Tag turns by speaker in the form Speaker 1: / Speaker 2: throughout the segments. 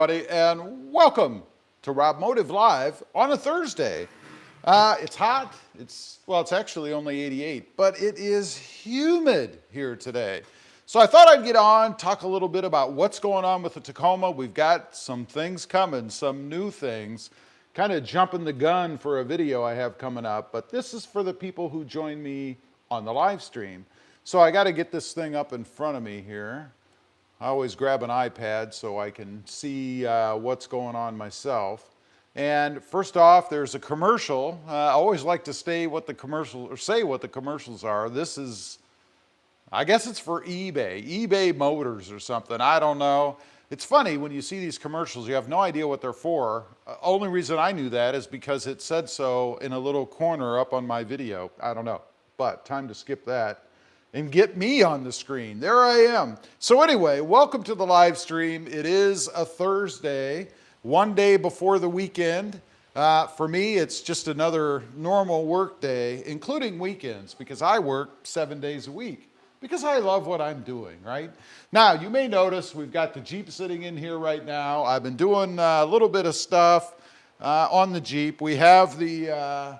Speaker 1: Everybody, and welcome to RobMotive Live on a Thursday. It's hot. It's actually only 88, but it is humid here today. So I thought I'd get on, talk a little bit about what's going on with the Tacoma. We've got some things coming, some new things, kind of jumping the gun for a video I have coming up, but this is for the people who join me on the live stream. So I got to get this thing up in front of me here. I always grab an iPad so I can see what's going on myself. And first off, there's a commercial. I always like to say what the commercials are. This is, I guess it's for eBay Motors or something. I don't know. It's funny when you see these commercials, you have no idea what they're for. Only reason I knew that is because it said so in a little corner up on my video. I don't know, but time to skip that and get me on the screen. There I am. So anyway, welcome to the live stream. It is a Thursday, one day before the weekend. For me, it's just another normal work day, including weekends, because I work 7 days a week, because I love what I'm doing, right? Now, you may notice we've got the Jeep sitting in here right now. I've been doing a little bit of stuff on the Jeep. We have the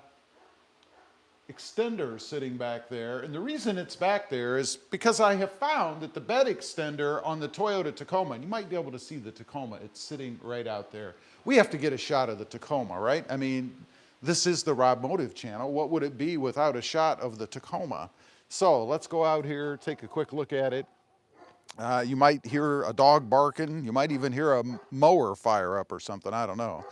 Speaker 1: extender sitting back there, and the reason it's back there is because I have found that the bed extender on the Toyota Tacoma, and you might be able to see the Tacoma, it's sitting right out there. We have to get a shot of the Tacoma, right? I mean, this is the RobMotive channel. What would it be without a shot of the Tacoma? So let's go out here, take a quick look at it. You might hear a dog barking. You might even hear a mower fire up or something, I don't know.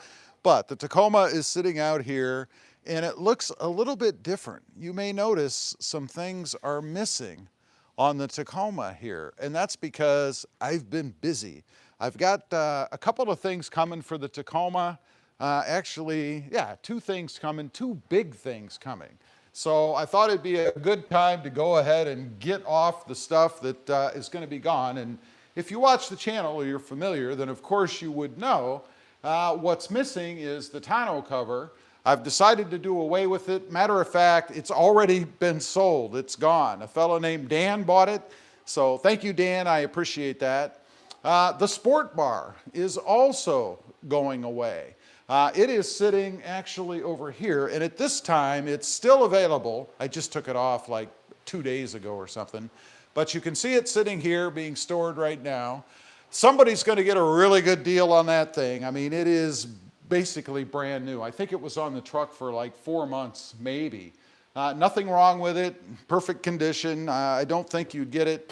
Speaker 1: But the Tacoma is sitting out here, and it looks a little bit different. You may notice some things are missing on the Tacoma here, and that's because I've been busy. I've got a couple of things coming for the Tacoma. Actually, yeah, two things coming, two big things coming. So I thought it'd be a good time to go ahead and get off the stuff that is going to be gone. And if you watch the channel or you're familiar, then of course you would know what's missing is the tonneau cover. I've decided to do away with it. Matter of fact, it's already been sold. It's gone. A fellow named Dan bought it. So thank you, Dan. I appreciate that. The sport bar is also going away. It is sitting actually over here, and at this time, it's still available. I just took it off like 2 days ago or something. But you can see it sitting here being stored right now. Somebody's going to get a really good deal on that thing. I mean, it is basically brand new. I think it was on the truck for like 4 months, maybe. Nothing wrong with it, perfect condition. I don't think you'd get it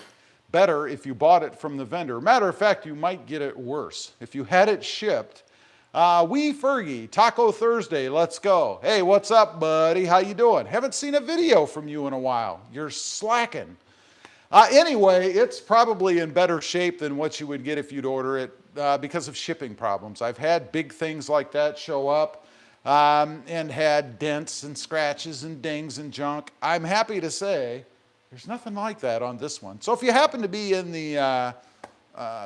Speaker 1: better if you bought it from the vendor. Matter of fact, you might get it worse. If you had it shipped, Wee Fergie, Taco Thursday, let's go. Hey, what's up, buddy? How you doing? Haven't seen a video from you in a while. You're slacking. Anyway, it's probably in better shape than what you would get if you'd order it because of shipping problems. I've had big things like that show up and had dents and scratches and dings and junk. I'm happy to say there's nothing like that on this one. So if you happen to be in the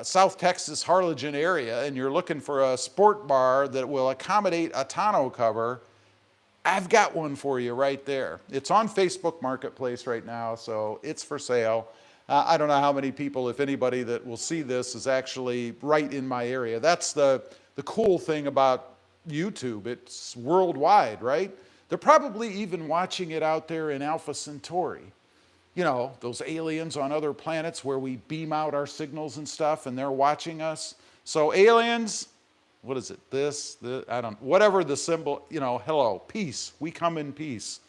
Speaker 1: South Texas Harlingen area and you're looking for a sport bar that will accommodate a tonneau cover, I've got one for you right there. It's on Facebook Marketplace right now, so it's for sale. I don't know how many people, if anybody, that will see this is actually right in my area. That's the cool thing about YouTube. It's worldwide, right? They're probably even watching it out there in Alpha Centauri. You know, those aliens on other planets where we beam out our signals and stuff, and they're watching us. So aliens, what is it? I don't, whatever the symbol, you know, hello, peace. We come in peace.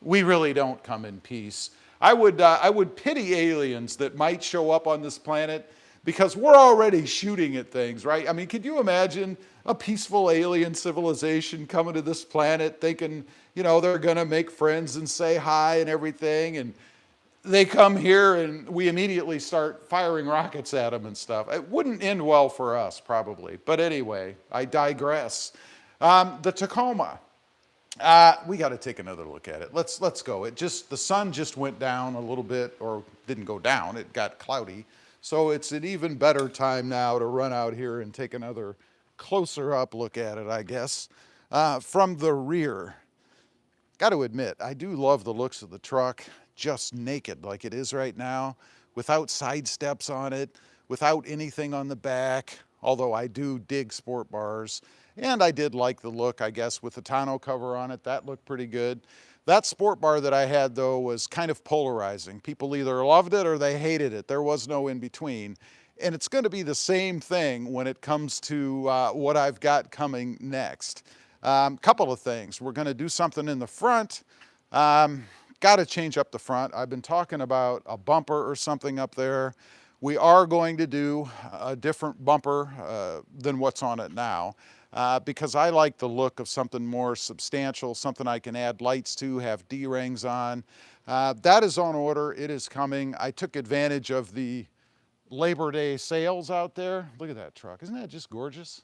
Speaker 1: We really don't come in peace. I would pity aliens that might show up on this planet because we're already shooting at things, right? I mean, could you imagine a peaceful alien civilization coming to this planet thinking, you know, they're going to make friends and say hi and everything, and they come here and we immediately start firing rockets at them and stuff. It wouldn't end well for us, probably. But anyway, I digress. The Tacoma, we got to take another look at it. Let's go. The sun just went down a little bit, or didn't go down. It got cloudy. So it's an even better time now to run out here and take another closer up look at it, I guess, from the rear. Got to admit, I do love the looks of the truck. Just naked like it is right now, without side steps on it, without anything on the back. although I do dig sport bars. And I did like the look, I guess, with the tonneau cover on it. That looked pretty good. That sport bar that I had, though, was kind of polarizing. People either loved it or they hated it. There was no in between. And it's going to be the same thing when it comes to what I've got coming next. Couple of things. We're going to do something in the front. Got to change up the front. I've been talking about a bumper or something up there. We are going to do a different bumper than what's on it now. Because I like the look of something more substantial, something I can add lights to, have D-rings on. That is on order. It is coming. I took advantage of the Labor Day sales out there. Look at that truck. Isn't that just gorgeous?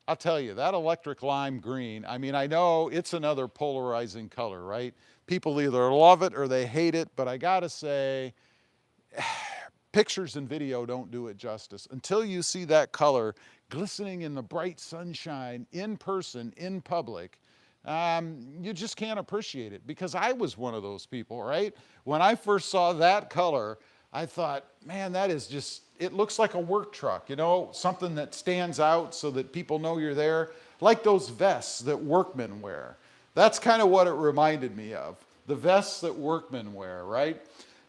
Speaker 1: I'll tell you, that electric lime green, I mean, I know it's another polarizing color, right? People either love it or they hate it, but I gotta say, pictures and video don't do it justice. Until you see that color glistening in the bright sunshine in person, in public, you just can't appreciate it, because I was one of those people, right? When I first saw that color, I thought, man, that is just, it looks like a work truck, you know, something that stands out so that people know you're there, like those vests that workmen wear. That's kind of what it reminded me of, the vests that workmen wear, right?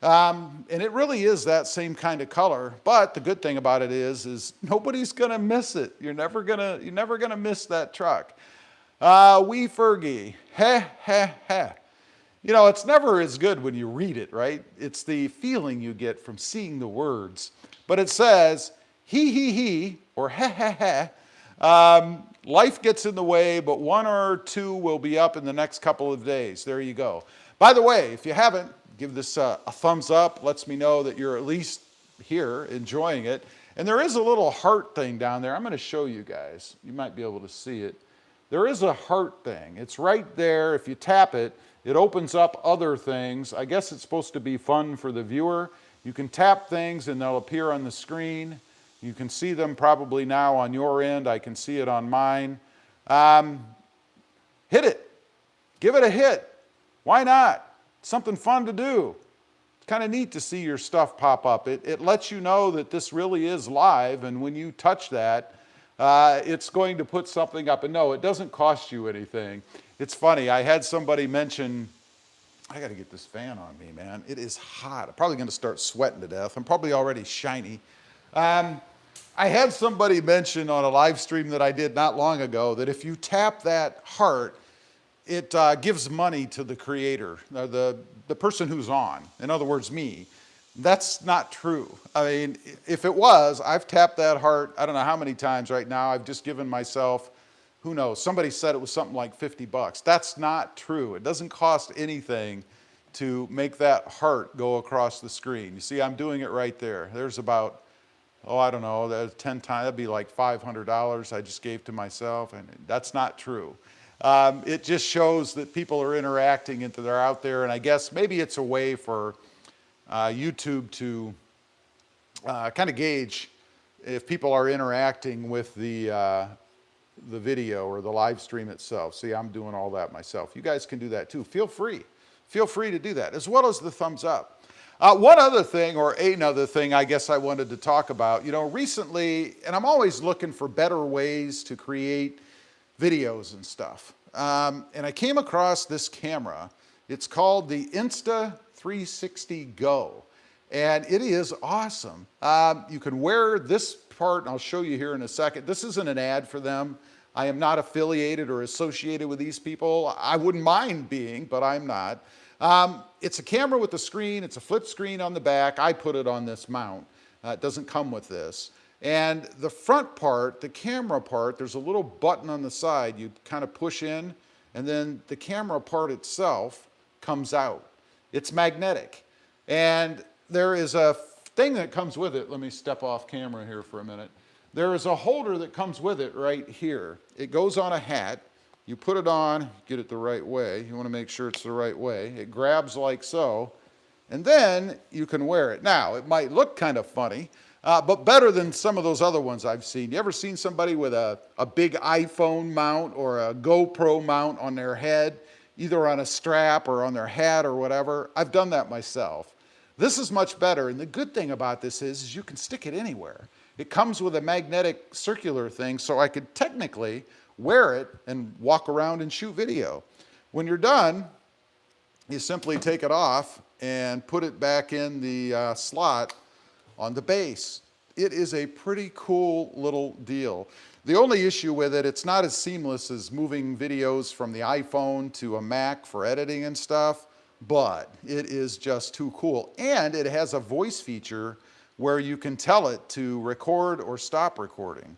Speaker 1: And it really is that same kind of color, but the good thing about it is nobody's gonna miss it. You're never gonna miss that truck. Wee Fergie, heh, heh, heh. You know, it's never as good when you read it, right? It's the feeling you get from seeing the words. But it says, he, or heh, heh, heh. Life gets in the way, but one or two will be up in the next couple of days. There you go. By the way, if you haven't, give this a thumbs up. Lets me know that you're at least here enjoying it. And there is a little heart thing down there. I'm going to show you guys. You might be able to see it. There is a heart thing. It's right there. If you tap it, it opens up other things. I guess it's supposed to be fun for the viewer. You can tap things and they'll appear on the screen. You can see them probably now on your end. I can see it on mine. Hit it. Give it a hit. Why not? It's something fun to do. It's kind of neat to see your stuff pop up. It lets you know that this really is live, and when you touch that, it's going to put something up. And no, it doesn't cost you anything. It's funny, I had somebody mention, I got to get this fan on me, man. It is hot. I'm probably going to start sweating to death. I'm probably already shiny. I had somebody mention on a live stream that I did not long ago that if you tap that heart, it gives money to the creator, the person who's on. In other words, me. That's not true. I mean, if it was, I've tapped that heart, I don't know how many times right now. I've just given myself, who knows, somebody said it was something like 50 bucks. That's not true. It doesn't cost anything to make that heart go across the screen. You see, I'm doing it right there. There's about, oh, I don't know, that's 10 times, that'd be like $500 I just gave to myself, and that's not true. It just shows that people are interacting and they're out there, and I guess maybe it's a way for YouTube to kind of gauge if people are interacting with the video or the live stream itself. See, I'm doing all that myself. You guys can do that too. Feel free to do that, as well as the thumbs up. One other thing, or another thing I guess I wanted to talk about, you know, recently, and I'm always looking for better ways to create videos and stuff. And I came across this camera. It's called the Insta360 Go. And it is awesome. You can wear this part, and I'll show you here in a second. This isn't an ad for them. I am not affiliated or associated with these people. I wouldn't mind being, but I'm not. It's a camera with a screen. It's a flip screen on the back. I put it on this mount. It doesn't come with this. And the front part, the camera part, there's a little button on the side you kind of push in, and then the camera part itself comes out. It's magnetic. And there is a thing that comes with it. Let me step off camera here for a minute. There is a holder that comes with it right here. It goes on a hat. You put it on, get it the right way. You want to make sure it's the right way. It grabs like so, and then you can wear it. Now, it might look kind of funny, but better than some of those other ones I've seen. You ever seen somebody with a big iPhone mount or a GoPro mount on their head, either on a strap or on their hat or whatever? I've done that myself. This is much better, and the good thing about this is you can stick it anywhere. It comes with a magnetic circular thing, so I could technically wear it and walk around and shoot video. When you're done, you simply take it off and put it back in the slot on the base. It is a pretty cool little deal. The only issue with it, it's not as seamless as moving videos from the iPhone to a Mac for editing and stuff, but it is just too cool. And it has a voice feature where you can tell it to record or stop recording.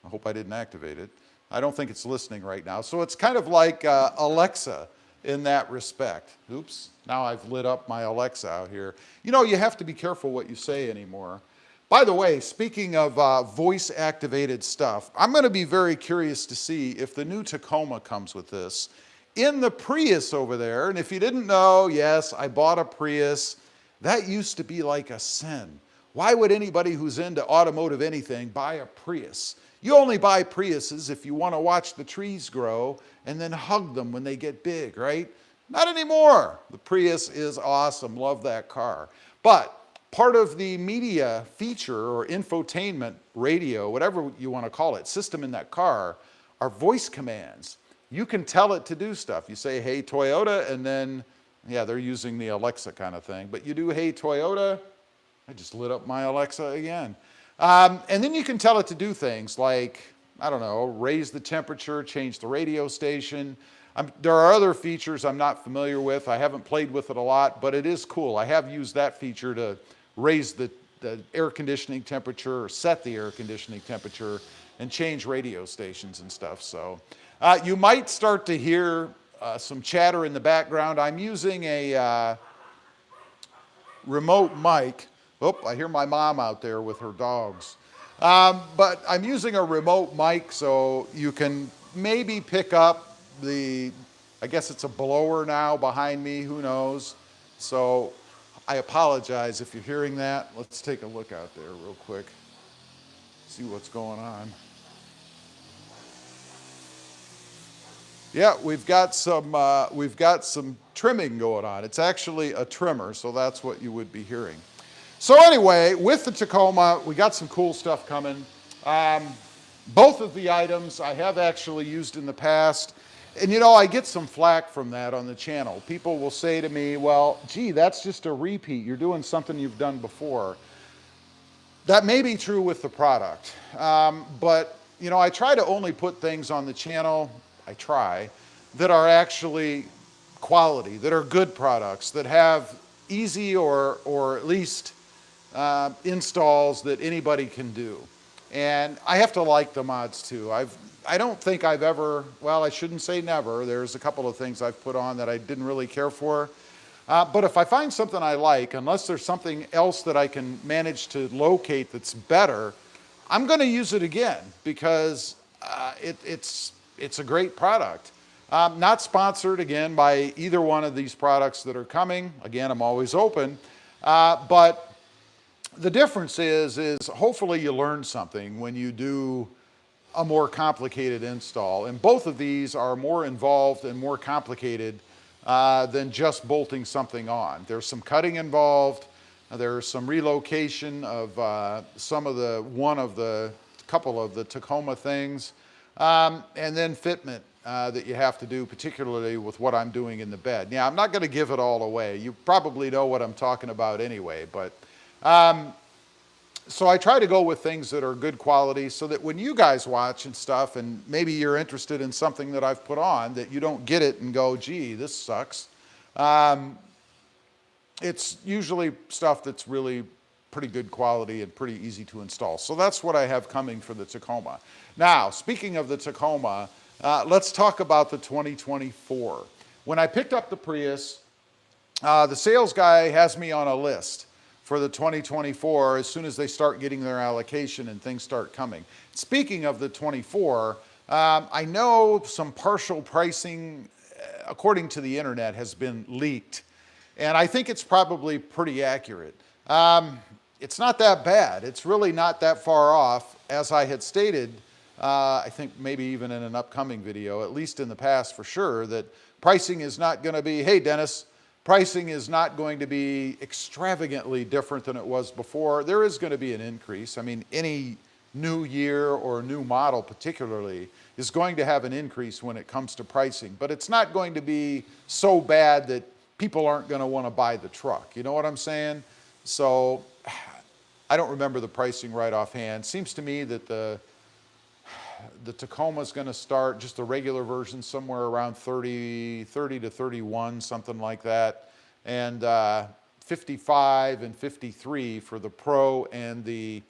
Speaker 1: I hope I didn't activate it. I don't think it's listening right now. So it's kind of like Alexa in that respect. Oops, now I've lit up my Alexa out here. You know, you have to be careful what you say anymore. By the way, speaking of voice-activated stuff, I'm going to be very curious to see if the new Tacoma comes with this. In the Prius over there, and if you didn't know, yes, I bought a Prius. That used to be like a sin. Why would anybody who's into automotive anything buy a Prius? You only buy Priuses if you want to watch the trees grow and then hug them when they get big, right? Not anymore. The Prius is awesome. Love that car. But part of the media feature or infotainment, radio, whatever you want to call it, system in that car are voice commands. You can tell it to do stuff. You say, hey, Toyota, and then, yeah, they're using the Alexa kind of thing. But you do, hey, Toyota. I just lit up my Alexa again. And then you can tell it to do things like, I don't know, raise the temperature, change the radio station. There are other features I'm not familiar with. I haven't played with it a lot, but it is cool. I have used that feature to raise the air conditioning temperature or set the air conditioning temperature and change radio stations and stuff. So you might start to hear some chatter in the background. I'm using a remote mic. Oh, I hear my mom out there with her dogs. But I'm using a remote mic so you can maybe pick up I guess it's a blower now behind me, who knows. So I apologize if you're hearing that. Let's take a look out there real quick, see what's going on. Yeah, we've got some trimming going on. It's actually a trimmer, so that's what you would be hearing. So anyway, with the Tacoma, we got some cool stuff coming. Both of the items I have actually used in the past. And you know, I get some flack from that on the channel. People will say to me, well, gee, that's just a repeat. You're doing something you've done before. That may be true with the product. But, you know, I try to only put things on the channel, that are actually quality, that are good products, that have easy or at least installs that anybody can do. And I have to like the mods too. I don't think I've ever, well, I shouldn't say never. There's a couple of things I've put on that I didn't really care for. But if I find something I like, unless there's something else that I can manage to locate that's better, I'm going to use it again because it's a great product. Not sponsored, again, by either one of these products that are coming. Again, I'm always open. But the difference is hopefully you learn something when you do a more complicated install. And both of these are more involved and more complicated than just bolting something on. There's some cutting involved. There's some relocation of couple of the Tacoma things. And then fitment that you have to do, particularly with what I'm doing in the bed. Yeah, I'm not going to give it all away. You probably know what I'm talking about anyway, but so I try to go with things that are good quality so that when you guys watch and stuff, and maybe you're interested in something that I've put on, that you don't get it and go, gee, this sucks. It's usually stuff that's really pretty good quality and pretty easy to install. So that's what I have coming for the Tacoma. Now, speaking of the Tacoma, let's talk about the 2024. When I picked up the Prius, the sales guy has me on a list for the 2024 as soon as they start getting their allocation and things start coming. Speaking of the 24, I know some partial pricing, according to the internet, has been leaked. And I think it's probably pretty accurate. It's not that bad. It's really not that far off. As I had stated, I think maybe even in an upcoming video, at least in the past for sure, that pricing is not going to be, hey Dennis, Pricing is not going to be extravagantly different than it was before. There is going to be an increase. I mean, any new year or new model particularly is going to have an increase when it comes to pricing, but it's not going to be so bad that people aren't going to want to buy the truck. You know what I'm saying? So I don't remember the pricing right offhand. Seems to me that the Tacoma is going to start, just the regular version, somewhere around 30 to 31, something like that. And 55 and 53 for the Pro and the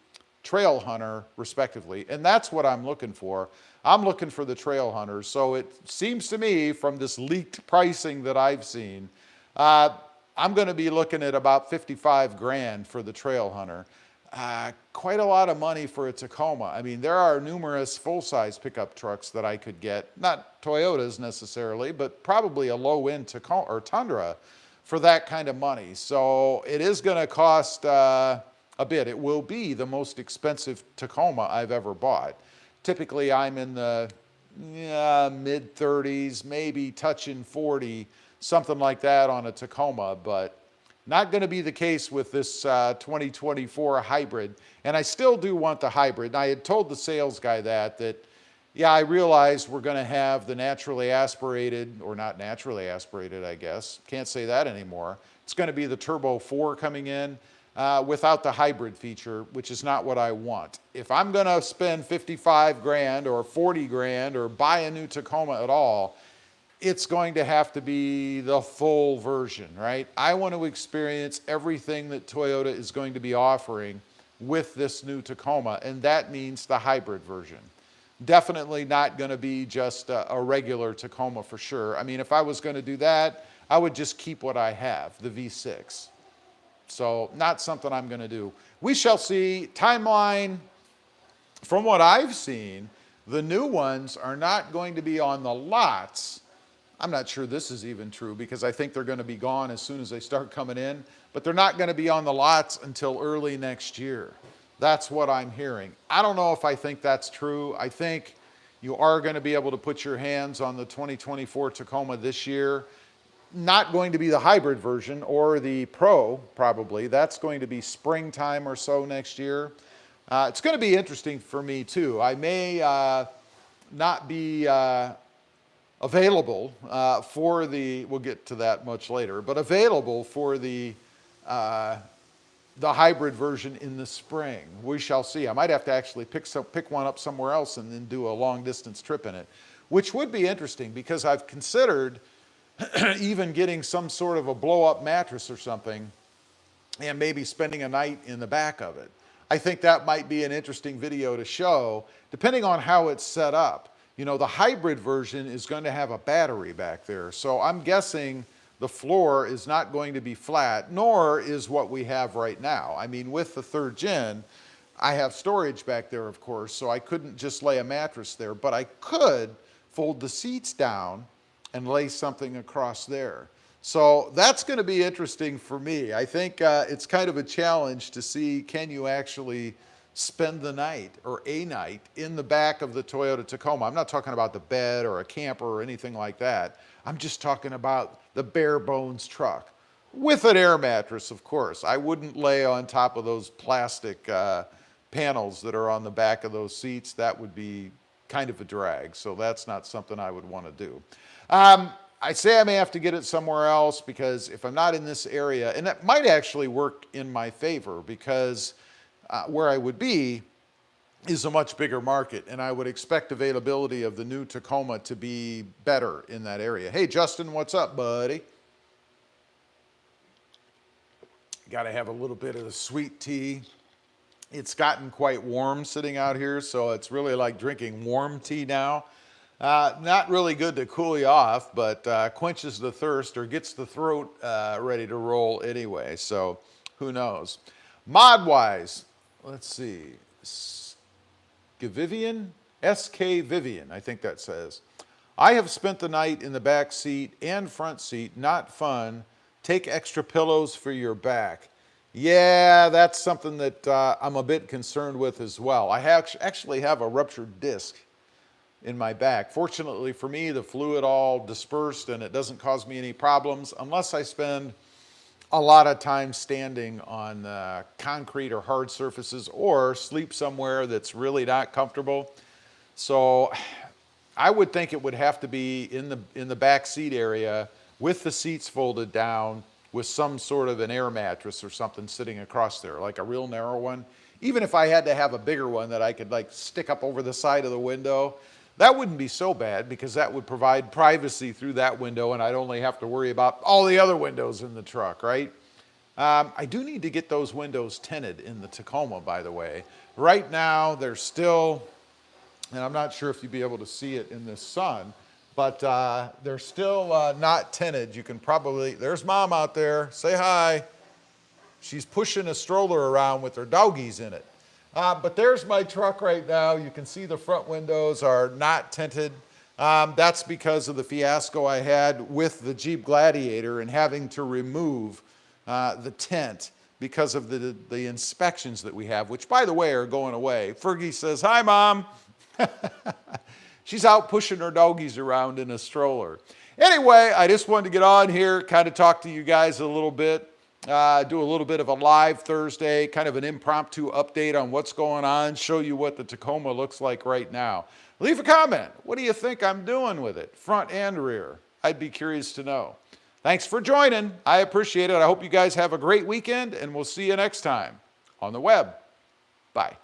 Speaker 1: Trail Hunter, respectively. And that's what I'm looking for. I'm looking for the Trail Hunter. So it seems to me from this leaked pricing that I've seen, I'm going to be looking at about 55 grand for the Trail Hunter. Quite a lot of money for a Tacoma. I mean, there are numerous full-size pickup trucks that I could get, not Toyotas necessarily, but probably a low-end Tacoma or Tundra for that kind of money. So it is going to cost a bit. It will be the most expensive Tacoma I've ever bought. Typically, I'm in the mid-30s, maybe touching 40, something like that on a Tacoma, but not going to be the case with this 2024 hybrid. And I still do want the hybrid. And I had told the sales guy that, yeah, I realized we're going to have the naturally aspirated, or not naturally aspirated, I guess. Can't say that anymore. It's going to be the Turbo 4 coming in without the hybrid feature, which is not what I want. If I'm going to spend 55 grand or 40 grand or buy a new Tacoma at all, it's going to have to be the full version, right? I want to experience everything that Toyota is going to be offering with this new Tacoma, and that means the hybrid version. Definitely not going to be just a regular Tacoma for sure. I mean, if I was going to do that, I would just keep what I have, the V6. So not something I'm going to do. We shall see. Timeline, from what I've seen, the new ones are not going to be on the lots. I'm not sure this is even true because I think they're going to be gone as soon as they start coming in, but they're not going to be on the lots until early next year. That's what I'm hearing. I don't know if I think that's true. I think you are going to be able to put your hands on the 2024 Tacoma this year. Not going to be the hybrid version or the Pro, probably. That's going to be springtime or so next year. It's going to be interesting for me too. I may not be available for the, we'll get to that much later, but available for the hybrid version in the spring. We shall see. I might have to actually pick one up somewhere else and then do a long distance trip in it, which would be interesting because I've considered even getting some sort of a blow up mattress or something and maybe spending a night in the back of it. I think that might be an interesting video to show, depending on how it's set up. You know, the hybrid version is going to have a battery back there. So I'm guessing the floor is not going to be flat, nor is what we have right now. I mean, with the 3rd gen, I have storage back there, of course, so I couldn't just lay a mattress there, but I could fold the seats down and lay something across there. So that's going to be interesting for me. I think it's kind of a challenge to see, can you actually spend the night or a night in the back of the Toyota Tacoma. I'm not talking about the bed or a camper or anything like that. I'm just talking about the bare bones truck with an air mattress, of course. I wouldn't lay on top of those plastic panels that are on the back of those seats. That would be kind of a drag. So that's not something I would want to do. I say I may have to get it somewhere else because if I'm not in this area, and that might actually work in my favor because where I would be is a much bigger market, and I would expect availability of the new Tacoma to be better in that area. Hey, Justin, what's up, buddy? Got to have a little bit of the sweet tea. It's gotten quite warm sitting out here, so it's really like drinking warm tea now. Not really good to cool you off, but quenches the thirst or gets the throat ready to roll anyway, so who knows. Mod-wise, let's see, Vivian, SK Vivian, I think that says. I have spent the night in the back seat and front seat, not fun. Take extra pillows for your back. Yeah, that's something that I'm a bit concerned with as well. I actually have a ruptured disc in my back. Fortunately for me, the fluid all dispersed and it doesn't cause me any problems unless I spend a lot of time standing on concrete or hard surfaces or sleep somewhere that's really not comfortable. So I would think it would have to be in the back seat area with the seats folded down with some sort of an air mattress or something sitting across there, like a real narrow one. Even if I had to have a bigger one that I could like stick up over the side of the window, that wouldn't be so bad because that would provide privacy through that window and I'd only have to worry about all the other windows in the truck, right? I do need to get those windows tinted in the Tacoma, by the way. Right now, they're still, and I'm not sure if you'd be able to see it in this sun, but they're still not tinted. You can probably, there's Mom out there, say hi. She's pushing a stroller around with her doggies in it. But there's my truck right now. You can see the front windows are not tinted. That's because of the fiasco I had with the Jeep Gladiator and having to remove the tint because of the inspections that we have, which by the way are going away. Fergie says, hi Mom. She's out pushing her doggies around in a stroller. Anyway, I just wanted to get on here, kind of talk to you guys a little bit, do a little bit of a live Thursday, kind of an impromptu update on what's going on, show you what the Tacoma looks like right now. Leave a comment. What do you think I'm doing with it, front and rear? I'd be curious to know. Thanks for joining. I appreciate it. I hope you guys have a great weekend, and we'll see you next time on the web. Bye.